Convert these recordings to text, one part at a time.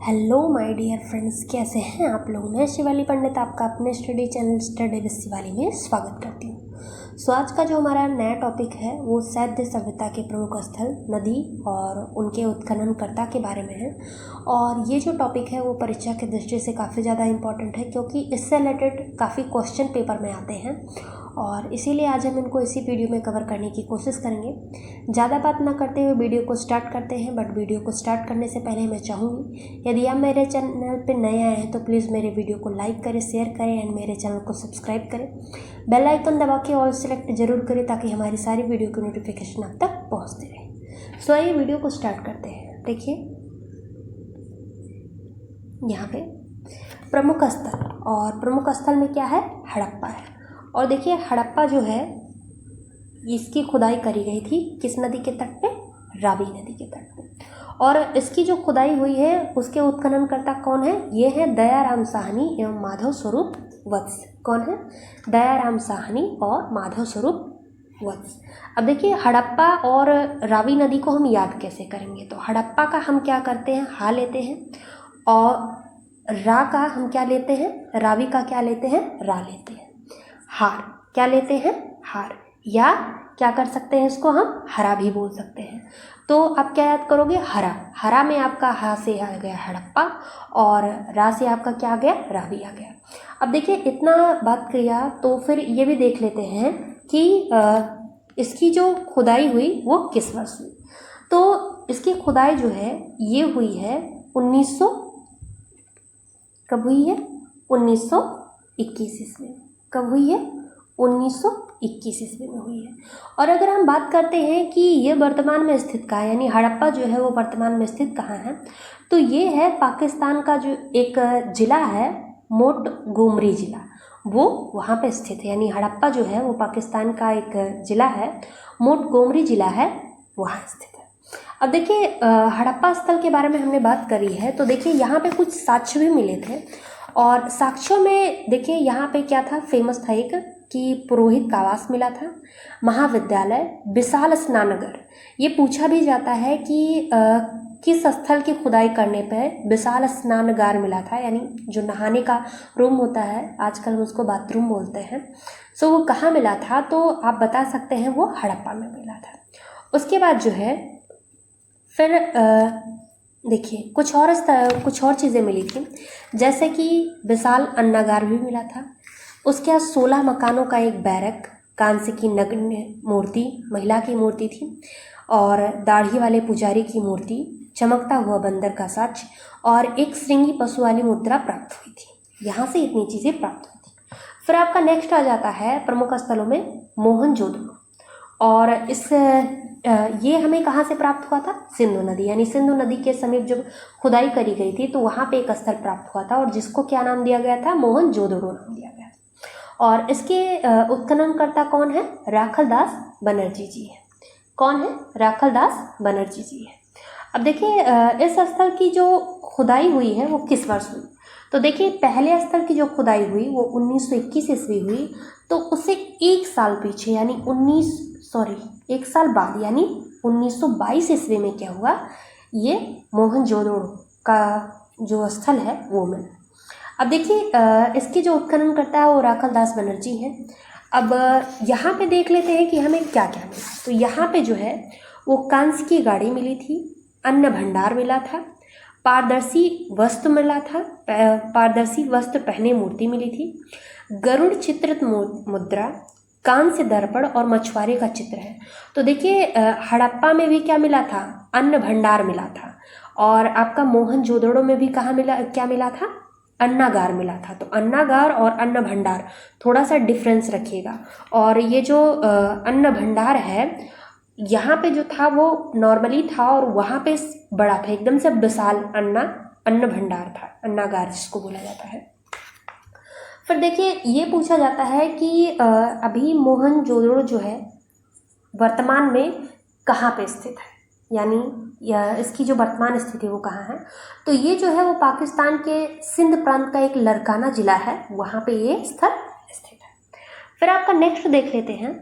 Hello my dear friends, कैसे हैं आप लोग। मैं शिवाली पंडित आपका अपने study channel study with Shivali में स्वागत करती हूँ। आज का जो हमारा नया टॉपिक है वो सैद्य सभ्यता के प्रमुख स्थल, नदी और उनके उत्खननकर्ता के बारे में है। और ये जो टॉपिक है वो परीक्षा की दृष्टि से काफ़ी ज़्यादा इम्पॉर्टेंट है, क्योंकि इससे रिलेटेड काफ़ी क्वेश्चन पेपर में आते हैं और इसीलिए आज हम इनको इसी वीडियो में कवर करने की कोशिश करेंगे। ज़्यादा बात ना करते हुए वीडियो को स्टार्ट करते हैं। बट वीडियो को स्टार्ट करने से पहले मैं चाहूँगी, यदि आप मेरे चैनल पर नए आए हैं तो प्लीज़ मेरे वीडियो को लाइक करें, शेयर करें एंड मेरे चैनल को सब्सक्राइब करें। बेल आइकन दबा के ऑल सेलेक्ट जरूर करें ताकि हमारी सारी वीडियो की नोटिफिकेशन आप तक पहुँचते रहे। आइए वीडियो को स्टार्ट करते हैं। देखिए यहाँ पे प्रमुख स्थल, और प्रमुख स्थल में क्या है, हड़प्पा है। और देखिए हड़प्पा जो है इसकी खुदाई करी गई थी किस नदी के तट पे, रावी नदी के तट पे। और इसकी जो खुदाई हुई है उसके उत्खननकर्ता कौन है, ये है दयाराम साहनी एवं माधव स्वरूप वत्स। कौन है, दयाराम साहनी और माधव स्वरूप वत्स। अब देखिए हड़प्पा और रावी नदी को हम याद कैसे करेंगे, तो हड़प्पा का हम क्या करते हैं, हा लेते हैं, और रा का हम क्या लेते हैं, रावी का क्या लेते हैं, रा लेते हैं। हार क्या लेते हैं, हार, या क्या कर सकते हैं इसको हम हरा भी बोल सकते हैं। तो आप क्या याद करोगे, हरा। हरा में आपका हा से आ गया हड़प्पा और रा से आपका क्या आ गया, रावी आ गया। अब देखिए इतना बात किया तो फिर ये भी देख लेते हैं कि इसकी जो खुदाई हुई वो किस वर्ष हुई। तो इसकी खुदाई जो है ये हुई है 1900, कब हुई है, 1921 ईस्वी। कब हुई है, 1921 ईस्वी में हुई है। और अगर हम बात करते हैं कि ये वर्तमान में स्थित कहाँ है, यानी हड़प्पा जो है वो वर्तमान में स्थित कहाँ है, तो ये है पाकिस्तान का जो एक ज़िला है मोंटगोमरी ज़िला, वो वहाँ पे स्थित है। यानी हड़प्पा जो है वो पाकिस्तान का एक ज़िला है, मोंटगोमरी ज़िला है, वहाँ स्थित है। अब देखिए हड़प्पा स्थल के बारे में हमने बात करी है, तो देखिए यहाँ पे कुछ साक्ष्य भी मिले थे। और साक्ष्यों में देखिए यहाँ पे क्या था, फेमस था एक कि पुरोहित का आवास मिला था, महाविद्यालय, विशाल स्नानघर। ये पूछा भी जाता है कि किस स्थल की खुदाई करने पर विशाल स्नानगार मिला था, यानी जो नहाने का रूम होता है, आजकल हम उसको बाथरूम बोलते हैं। सो वो कहाँ मिला था, तो आप बता सकते हैं वो हड़प्पा में मिला था। उसके बाद जो है फिर देखिए कुछ और चीज़ें मिली थी, जैसे कि विशाल अन्नागार भी मिला था। उसके बाद 16 मकानों का एक बैरक, कांस्य की नग्न मूर्ति, महिला की मूर्ति थी, और दाढ़ी वाले पुजारी की मूर्ति, चमकता हुआ बंदर का साक्ष्य, और एक श्रृंगी पशु वाली मुद्रा प्राप्त हुई थी। यहाँ से इतनी चीज़ें प्राप्त हुई थी। फिर आपका नेक्स्ट आ जाता है प्रमुख स्थलों में मोहनजोदड़ो। और इस ये हमें कहाँ से प्राप्त हुआ था, सिंधु नदी, यानी सिंधु नदी के समीप जब खुदाई करी गई थी तो वहाँ पे एक स्थल प्राप्त हुआ था और जिसको क्या नाम दिया गया था, मोहनजोदड़ो नाम दिया गया था। और इसके उत्खननकर्ता कौन है, राखलदास बनर्जी जी है। कौन है, राखलदास बनर्जी जी है। अब देखिए इस स्थल की जो खुदाई हुई है वो किस वर्ष हुई, तो देखिए पहले स्थल की जो खुदाई हुई वो 1921 ईस्वी हुई। तो उससे एक साल पीछे यानी एक साल बाद यानी 1922 ईस्वी में क्या हुआ, ये मोहनजोदड़ो का जो स्थल है वो मिला। अब देखिए इसके जो उत्खनन करता है वो राखलदास बनर्जी है। अब यहाँ पे देख लेते हैं कि हमें क्या क्या मिला। तो यहाँ पे जो है वो कांस्य की गाड़ी मिली थी, अन्न भंडार मिला था, पारदर्शी वस्त्र मिला था, पारदर्शी वस्त्र पहने मूर्ति मिली थी, गरुड़ चित्रित मुद्रा, कांस्य दर्पण और मछुआरे का चित्र है। तो देखिए हड़प्पा में भी क्या मिला था, अन्न भंडार मिला था, और आपका मोहनजोदड़ो में भी कहाँ मिला, क्या मिला था, अन्नागार मिला था। तो अन्नागार और अन्न भंडार थोड़ा सा डिफरेंस रखिएगा। और ये जो अन्न भंडार है यहाँ पे जो था वो नॉर्मली था और वहाँ पे बड़ा था, एकदम से विशाल अन्न भंडार था, अन्नागार जिसको बोला जाता है। फिर देखिए ये पूछा जाता है कि अभी मोहनजोदड़ो जो है वर्तमान में कहाँ पे स्थित है, यानी इसकी जो वर्तमान स्थिति वो कहाँ है। तो ये जो है वो पाकिस्तान के सिंध प्रांत का एक लरकाना जिला है, वहाँ पे ये स्थल स्थित है। फिर आपका नेक्स्ट देख लेते हैं,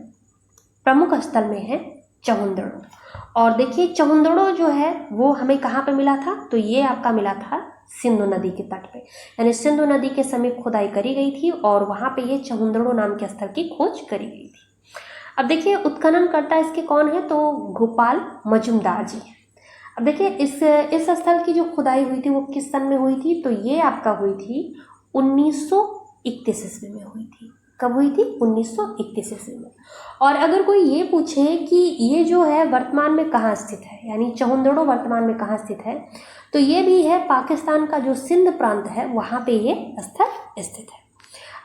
प्रमुख स्थल में है चहुंदड़ो। और देखिए चहुंदड़ो जो है वो हमें कहाँ पे मिला था, तो ये आपका मिला था सिंधु नदी के तट पे, यानी सिंधु नदी के समीप खुदाई करी गई थी और वहाँ पे ये चहुंदड़ो नाम के स्थल की खोज करी गई थी। अब देखिए उत्खननकर्ता इसके कौन है, तो गोपाल मजुमदार जी हैं। अब देखिए इस स्थल की जो खुदाई हुई थी वो किस सन में हुई थी, तो ये आपका हुई थी 1931 ईस्वी में हुई थी। कब हुई थी, 1931 ईस्वी में। और अगर कोई ये पूछे कि ये जो है वर्तमान में कहाँ स्थित है, यानी चहुंदड़ो वर्तमान में कहाँ स्थित है, तो ये भी है पाकिस्तान का जो सिंध प्रांत है वहाँ पे ये स्थल स्थित है।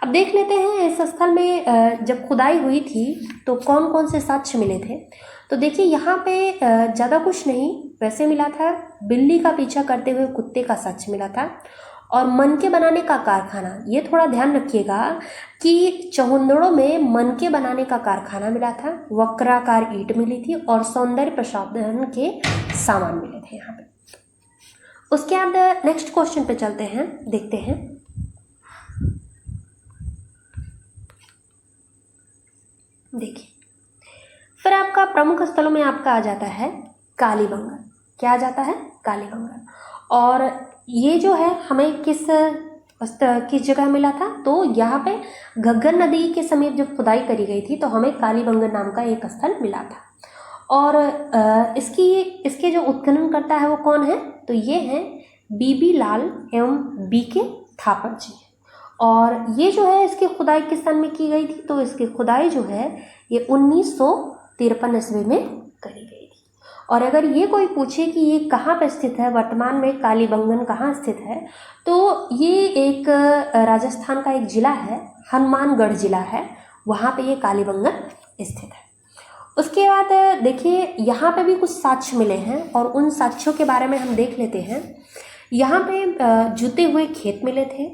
अब देख लेते हैं इस स्थल में जब खुदाई हुई थी तो कौन कौन से साक्ष्य मिले थे। तो देखिए यहाँ पे ज़्यादा कुछ नहीं वैसे मिला था, बिल्ली का पीछा करते हुए कुत्ते का साक्ष्य मिला था, और मनके बनाने का कारखाना। ये थोड़ा ध्यान रखिएगा कि चहुंदड़ो में मनके बनाने का कारखाना मिला था, वक्राकार ईंट मिली थी और सौंदर्य प्रसाधन के सामान मिले थे यहाँ पे। उसके बाद नेक्स्ट क्वेश्चन पे चलते हैं, देखते हैं। देखिए फिर आपका प्रमुख स्थलों में आपका आ जाता है कालीबंगन। क्या आ जाता है, कालीबंगन। और ये जो है हमें किस जगह मिला था, तो यहाँ पे घग्गर नदी के समीप जब खुदाई करी गई थी तो हमें कालीबंगन नाम का एक स्थल मिला था। और इसके जो उत्खनन करता है वो कौन है, तो ये हैं बीबी लाल एवं बीके थापर जी। और ये जो है इसकी खुदाई किस सन में की गई थी, तो इसकी खुदाई जो है ये 1953 ईस्वी में करी गई थी। और अगर ये कोई पूछे कि ये कहाँ पर स्थित है, वर्तमान में कालीबंगन कहाँ स्थित है, तो ये एक राजस्थान का एक जिला है, हनुमानगढ़ जिला है, वहाँ पे ये कालीबंगन स्थित है। उसके बाद देखिए यहाँ पे भी कुछ साक्ष्य मिले हैं और उन साक्ष्यों के बारे में हम देख लेते हैं। यहाँ पे जुते हुए खेत मिले थे,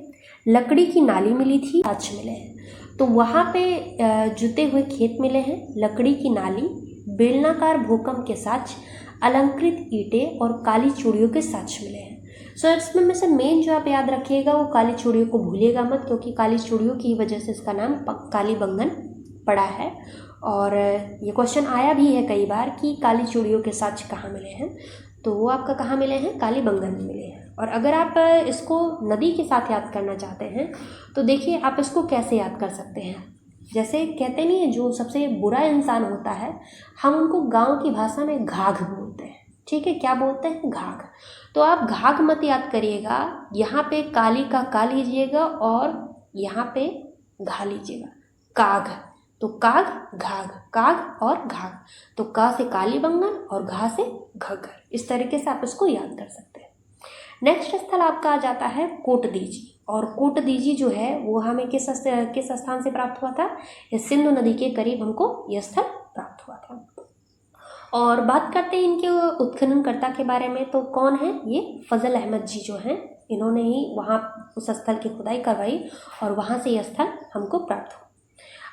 लकड़ी की नाली मिली थी, साक्ष्य मिले हैं। तो वहाँ पे जुते हुए खेत मिले हैं, लकड़ी की नाली, बेलनाकार भूकंप के साक्ष्य, अलंकृत ईंटें और काली चूड़ियों के साक्ष्य मिले हैं। सो इसमें में से मेन जो आप याद रखिएगा वो काली चूड़ियों को भूलिएगा मत, क्योंकि काली चूड़ियों की वजह से इसका नाम कालीबंगन पड़ा है। और ये क्वेश्चन आया भी है कई बार कि काली चूड़ियों के साक्ष्य कहाँ मिले हैं, तो वो आपका कहाँ मिले हैं, कालीबंगन में मिले हैं। और अगर आप इसको नदी के साथ याद करना चाहते हैं तो देखिए आप इसको कैसे याद कर सकते हैं। जैसे कहते नहीं है जो सबसे बुरा इंसान होता है हम उनको गांव की भाषा में घाघ बोलते हैं, ठीक है, क्या बोलते हैं, घाघ। तो आप घाघ मत याद करिएगा, यहाँ पे काली का का लीजिएगा और यहाँ पे घा लीजिएगा, काघ। तो काघ घाघ, काघ और घाघ, तो का से कालीबंगन और घा से घग्गर। इस तरीके से आप इसको याद कर सकते हैं। नेक्स्ट स्थल आपका आ जाता है कोटदीजी। और कोटदीजी जो है वो हमें किस स्थान से प्राप्त हुआ था, ये सिंधु नदी के करीब हमको यह स्थल प्राप्त हुआ था। और बात करते हैं इनके उत्खननकर्ता के बारे में, तो कौन है, ये फजल अहमद जी जो हैं, इन्होंने ही वहाँ उस स्थल की खुदाई करवाई और वहाँ से यह स्थल हमको प्राप्त हुआ।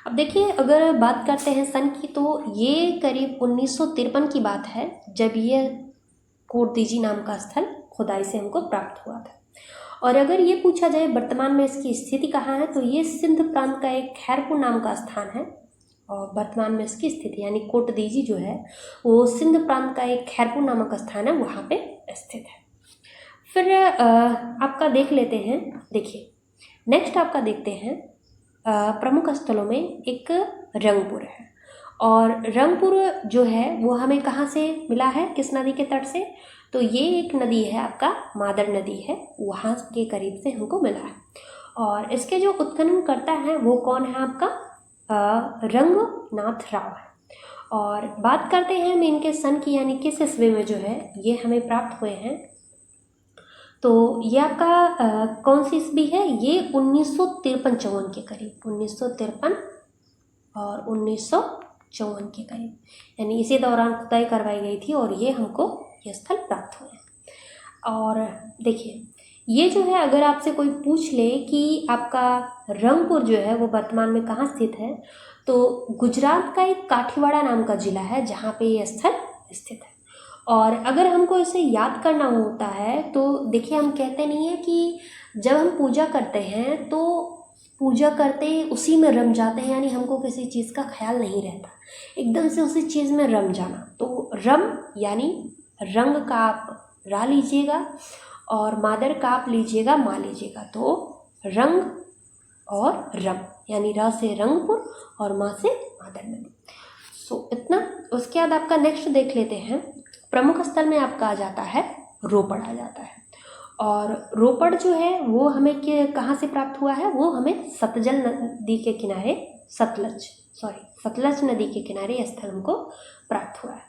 अब देखिए अगर बात करते हैं सन की, तो ये करीब 1953 की बात है जब ये कोटदीजी नाम का स्थल खुदाई से हमको प्राप्त हुआ था। और अगर ये पूछा जाए वर्तमान में इसकी स्थिति कहाँ है, तो ये सिंध प्रांत का एक खैरपुर नाम का स्थान है और वर्तमान में इसकी स्थिति यानी कोटदीजी जो है वो सिंध प्रांत का एक खैरपुर नामक स्थान है, वहाँ पे स्थित है। फिर आपका देख लेते हैं, देखिए नेक्स्ट आपका देखते हैं प्रमुख स्थलों में एक रंगपुर है। और रंगपुर जो है वो हमें कहाँ से मिला है, किस नदी के तट से, तो ये एक नदी है आपका मादर नदी है, वहाँ के करीब से हमको मिला है। और इसके जो उत्खनन करता है वो कौन है आपका, रंगनाथ राव है। और बात करते हैं हम इनके सन की, यानी किस ईस्वी में जो है ये हमें प्राप्त हुए हैं, तो ये आपका कौन सी ईस्वी है, ये 1953-54 के करीब, 1953 और 1954 के करीब, यानी इसी दौरान खुदाई करवाई गई थी और ये हमको ये स्थल प्राप्त हुए हैं। और देखिए ये जो है अगर आपसे कोई पूछ ले कि आपका रंगपुर जो है वो वर्तमान में कहाँ स्थित है, तो गुजरात का एक काठीवाड़ा नाम का जिला है जहाँ पे ये स्थल स्थित है। और अगर हमको इसे याद करना होता है तो देखिए हम कहते नहीं है कि जब हम पूजा करते हैं तो पूजा करते ही उसी में रम जाते हैं, यानी हमको किसी चीज़ का ख्याल नहीं रहता, एकदम से उसी चीज़ में रम जाना। तो रम यानी रंग का आप रा लीजिएगा और मादर का आप लीजिएगा मा लीजिएगा, तो रंग और रम, यानी र से रंगपुर और मा से मादर नदी। सो इतना। उसके बाद आपका नेक्स्ट देख लेते हैं। प्रमुख स्थल में आपका आ जाता है रोपड़ आ जाता है। और रोपड़ जो है वो हमें कहाँ से प्राप्त हुआ है? वो हमें सतलज नदी के किनारे, सतलज नदी के किनारे यह स्थल हमको प्राप्त हुआ है।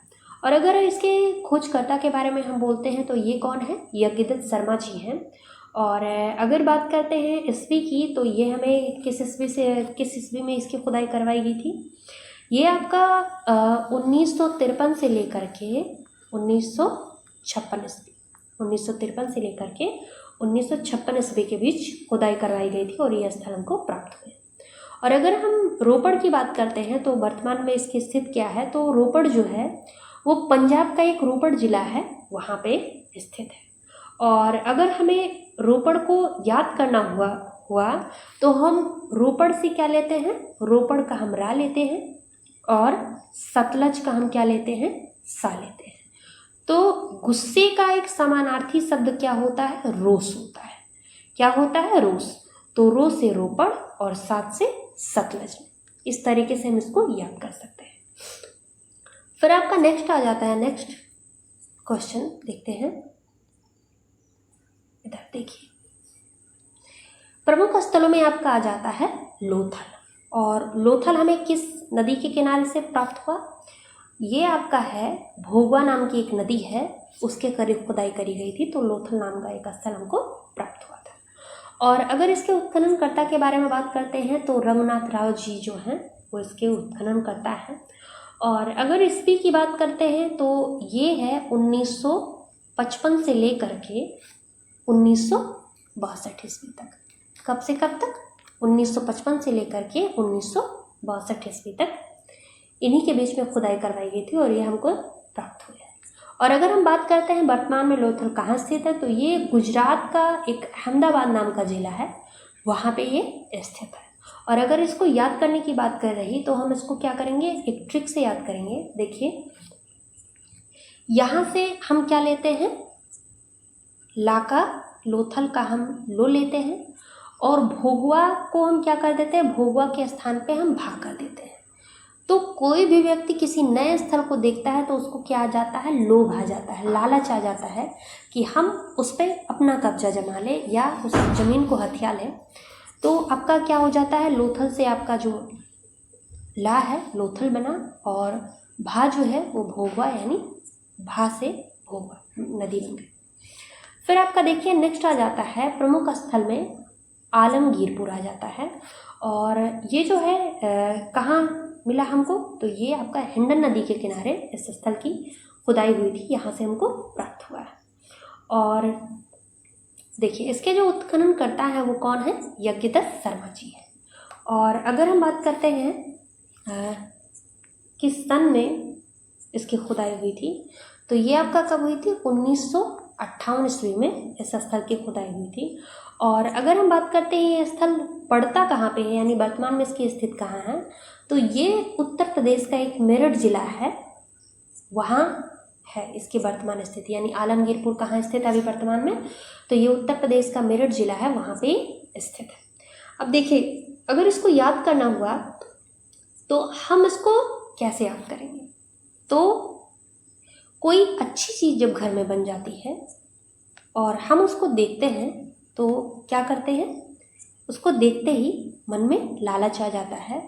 और अगर इसके खोजकर्ता के बारे में हम बोलते हैं तो ये कौन है? यज्ञदत्त शर्मा जी हैं। और अगर बात करते हैं ईस्वी की, तो ये हमें किस ईस्वी में इसकी खुदाई करवाई गई थी? ये आपका 1953 से लेकर के 1956 ईस्वी, 1953 से लेकर के 1956 ईस्वी के बीच खुदाई करवाई गई थी और ये स्थल हमको प्राप्त हुए। और अगर हम रोपड़ की बात करते हैं तो वर्तमान में इसकी स्थिति क्या है? तो रोपड़ जो है वो पंजाब का एक रोपड़ जिला है, वहाँ पे स्थित है। और अगर हमें रोपड़ को याद करना हुआ तो हम रोपड़ से क्या लेते हैं? रोपड़ का हम रा लेते हैं और सतलज का हम क्या लेते हैं? सा लेते हैं। तो गुस्से का एक समानार्थी शब्द क्या होता है? रोष होता है। क्या होता है? रोष। तो रो से रोपड़ और सात से सतलज। इस तरीके से हम इसको याद कर सकते हैं। फिर आपका नेक्स्ट आ जाता है, नेक्स्ट क्वेश्चन देखते हैं। इधर देखिए, प्रमुख स्थलों में आपका आ जाता है लोथल। और लोथल हमें किस नदी के किनारे से प्राप्त हुआ? ये आपका है भोगवा नाम की एक नदी है, उसके करीब खुदाई करी गई थी, तो लोथल नाम का एक स्थल हमको प्राप्त हुआ था। और अगर इसके उत्खननकर्ता के बारे में बात करते हैं तो रंगनाथ राव जी जो हैं वो इसके उत्खननकर्ता हैं। और अगर ईस्वी की बात करते हैं तो ये है 1955 से लेकर के 1962 ईस्वी तक। कब से कब तक? 1955 से लेकर के 1962 ईस्वी तक इन्हीं के बीच में खुदाई करवाई गई थी और ये हमको प्राप्त हुई है। और अगर हम बात करते हैं वर्तमान में लोथल कहाँ स्थित है, तो ये गुजरात का एक अहमदाबाद नाम का जिला है, वहाँ पे ये स्थित है। और अगर इसको याद करने की बात कर रही तो हम इसको क्या करेंगे? एक ट्रिक से याद करेंगे। देखिए, यहाँ से हम क्या लेते हैं? ला का, लोथल का हम लो लेते हैं और भोगवा को हम क्या कर देते हैं? भोगवा के स्थान पे हम भा कर देते हैं। तो कोई भी व्यक्ति किसी नए स्थल को देखता है तो उसको क्या आ जाता है? लोभ आ जाता है, लालच आ जाता है कि हम उस पर अपना कब्जा जमा लें या उस जमीन को हथिया लें। तो आपका क्या हो जाता है? लोथल से आपका जो ला है लोथल बना और भा जो है वो भोगवा, यानी भा से भोगवा नदी बन गई। फिर आपका देखिए नेक्स्ट आ जाता है प्रमुख स्थल में आलमगीरपुर आ जाता है। और ये जो है कहाँ मिला हमको? तो ये आपका हिंडन नदी के किनारे इस स्थल की खुदाई हुई थी, यहाँ से हमको प्राप्त हुआ है। और देखिए, इसके जो उत्खनन करता है वो कौन है? यज्ञदत्त शर्मा जी है। और अगर हम बात करते हैं किस सन में इसकी खुदाई हुई थी, तो ये आपका कब हुई थी? 1958 ईस्वी में इस स्थल की खुदाई हुई थी। और अगर हम बात करते हैं ये स्थल पड़ता कहाँ पे है, यानी वर्तमान में इसकी स्थिति कहाँ है, तो ये उत्तर प्रदेश का एक मेरठ जिला है, वहाँ है इसकी वर्तमान स्थिति। यानी आलमगीरपुर कहाँ स्थित है अभी वर्तमान में? तो ये उत्तर प्रदेश का मेरठ जिला है, वहाँ पे स्थित है। अब देखिए, अगर इसको याद करना हुआ तो हम इसको कैसे याद करेंगे? तो कोई अच्छी चीज़ जब घर में बन जाती है और हम उसको देखते हैं तो क्या करते हैं? उसको देखते ही मन में लालच आ जाता है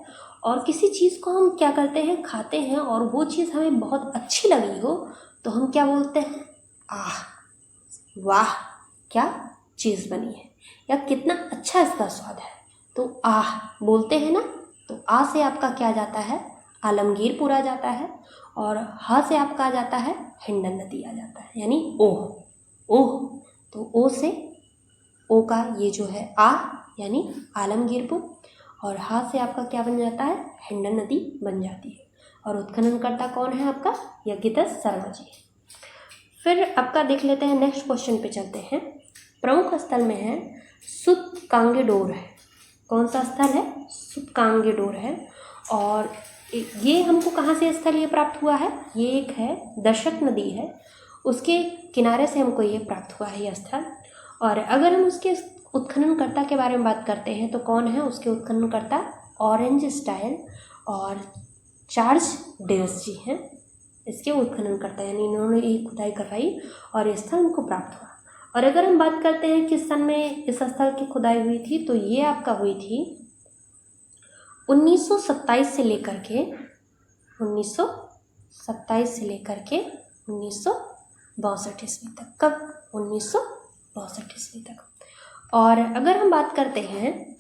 और किसी चीज़ को हम क्या करते हैं? खाते हैं। और वो चीज़ हमें बहुत अच्छी लगी हो तो हम क्या बोलते हैं? आह, वाह, क्या चीज़ बनी है, या कितना अच्छा इसका स्वाद है, तो आह बोलते हैं ना। तो आ से आपका क्या जाता है? आलमगीरपुर आ जाता है। और हा से आपका आ जाता है हिंडन नदी आ जाता है, यानी ओह। ओह, तो ओ से ओ का ये जो है आ, यानी आलमगीरपुर, और हा से आपका क्या बन जाता है? हिंडन नदी बन जाती है। और उत्खननकर्ता कौन है आपका? यज्ञदत्त शर्मा जी। फिर आपका देख लेते हैं, नेक्स्ट क्वेश्चन पे चलते हैं। प्रमुख स्थल में है सुत कांगेडोर है। कौन सा स्थल है? सूपकांगेडोर है। और ये हमको कहाँ से स्थल ये प्राप्त हुआ है? ये एक है दशक नदी है, उसके किनारे से हमको ये प्राप्त हुआ है ये स्थल। और अगर हम उसके उत्खननकर्ता के बारे में बात करते हैं तो कौन है उसके उत्खननकर्ता? ऑरेंज स्टाइल और चार्ल्स डेल्स जी हैं इसके उत्खननकर्ता, यानी इन्होंने ये खुदाई करवाई और ये स्थल हमको प्राप्त हुआ। और अगर हम बात करते हैं किस सन में इस स्थल की खुदाई हुई थी, तो ये आपका हुई थी 1927 से लेकर के 1962 ईस्वी तक। कब? 1962 ईस्वी तक। और अगर हम बात करते हैं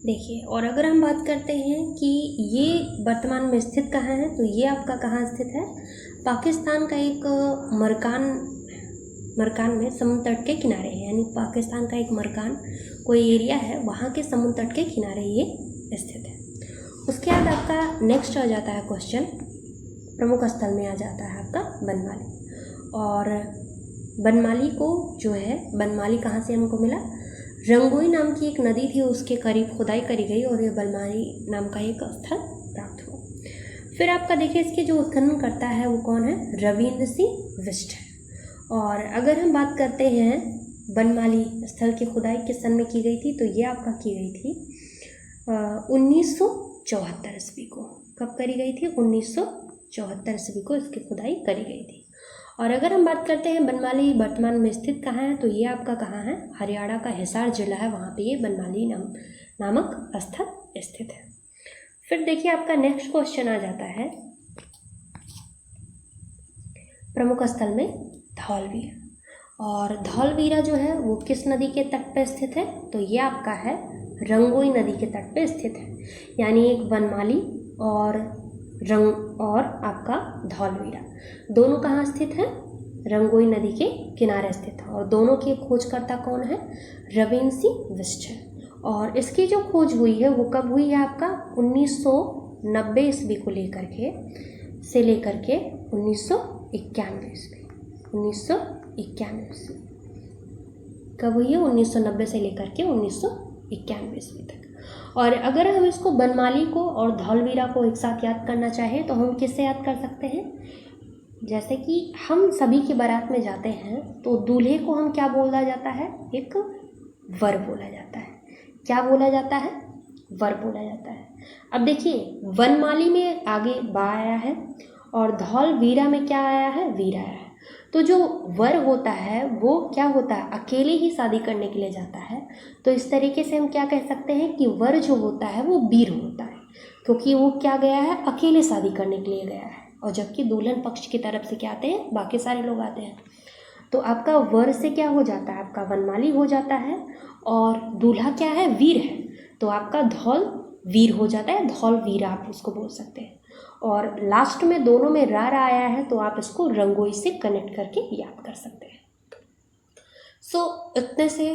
देखिए, और अगर हम बात करते हैं कि ये वर्तमान में स्थित कहाँ है, तो ये आपका कहाँ स्थित है? पाकिस्तान का एक मरकान में समुद्र तट के किनारे है, यानी पाकिस्तान का एक मरकान कोई एरिया है, वहाँ के समुद्र तट के किनारे ये स्थित है। उसके बाद आपका नेक्स्ट आ जाता है क्वेश्चन, प्रमुख स्थल में आ जाता है आपका बनमाली। और बनमाली को जो है, बनमाली कहाँ से हमको मिला? रंगोई नाम की एक नदी थी, उसके करीब खुदाई करी गई और ये बनमाली नाम का एक स्थल प्राप्त हुआ। फिर आपका देखिए इसके जो उत्खनन करता है वो कौन है? रविंद्र सिंह बिष्ट है। और अगर हम बात करते हैं बनमाली स्थल की खुदाई किस सन में की गई थी, तो ये आपका की गई थी 1974 ईस्वी को। कब करी गई थी? 1974 ईस्वी को इसकी खुदाई करी गई थी। और अगर हम बात करते हैं बनमाली वर्तमान में स्थित कहाँ है, तो ये आपका कहाँ है? हरियाणा का हिसार जिला है, वहाँ पे ये बनमाली नामक स्थल स्थित है। फिर देखिए आपका नेक्स्ट क्वेश्चन आ जाता है प्रमुख स्थल में धौलवीरा। और धौलवीरा जो है वो किस नदी के तट पर स्थित है? तो ये आपका है रंगोई नदी के तट पर स्थित है, यानी एक बनमाली और आपका धौलवीरा दोनों कहाँ स्थित है? रंगोई नदी के किनारे स्थित है। और दोनों के खोजकर्ता कौन है? रविंद्र सिंह बिष्ट है। और इसकी जो खोज हुई है वो कब हुई है? आपका 1990 ईस्वी को लेकर के 1991 ईस्वी। 1991 ईस्वी कब हुई है? 1990 से लेकर के 1991 ईस्वी तक। और अगर हम इसको बनमाली को और धौलवीरा को एक साथ याद करना चाहें तो हम किससे याद कर सकते हैं? जैसे कि हम सभी की बारात में जाते हैं तो दूल्हे को हम क्या बोला जाता है? एक वर बोला जाता है। क्या बोला जाता है? वर बोला जाता है। अब देखिए बनमाली में आगे बा आया है और धौलवीरा में क्या आया है? वीर आया है। तो जो वर होता है वो क्या होता है? अकेले ही शादी करने के लिए जाता है। तो इस तरीके से हम क्या कह सकते हैं कि वर जो होता है वो वीर होता है, क्योंकि वो क्या गया है? अकेले शादी करने के लिए गया है। और जबकि दुल्हन पक्ष की तरफ से क्या आते हैं? बाकी सारे लोग आते हैं। तो आपका वर से क्या हो जाता है? आपका बनमाली हो जाता है और दूल्हा क्या है? वीर है। तो आपका धौल वीर हो जाता है, धौलवीरा आप उसको बोल सकते हैं। और लास्ट में दोनों में रा आया है तो आप इसको रंगोई से कनेक्ट करके याद कर सकते हैं। इतने से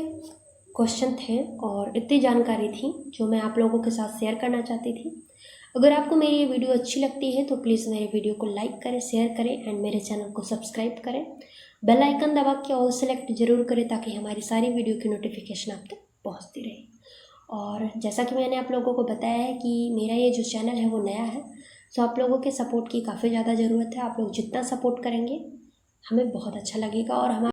क्वेश्चन थे और इतनी जानकारी थी जो मैं आप लोगों के साथ शेयर करना चाहती थी। अगर आपको मेरी ये वीडियो अच्छी लगती है तो प्लीज़ मेरे वीडियो को लाइक करें, शेयर करें एंड मेरे चैनल को सब्सक्राइब करें। बेल आइकन दबा के ऑल सेलेक्ट जरूर करें ताकि हमारी सारी वीडियो की नोटिफिकेशन आप तक पहुँचती रहे। और जैसा कि मैंने आप लोगों को बताया है कि मेरा ये जो चैनल है वो नया है, तो आप लोगों के सपोर्ट की काफ़ी ज़्यादा ज़रूरत है। आप लोग जितना सपोर्ट करेंगे हमें बहुत अच्छा लगेगा और हमारा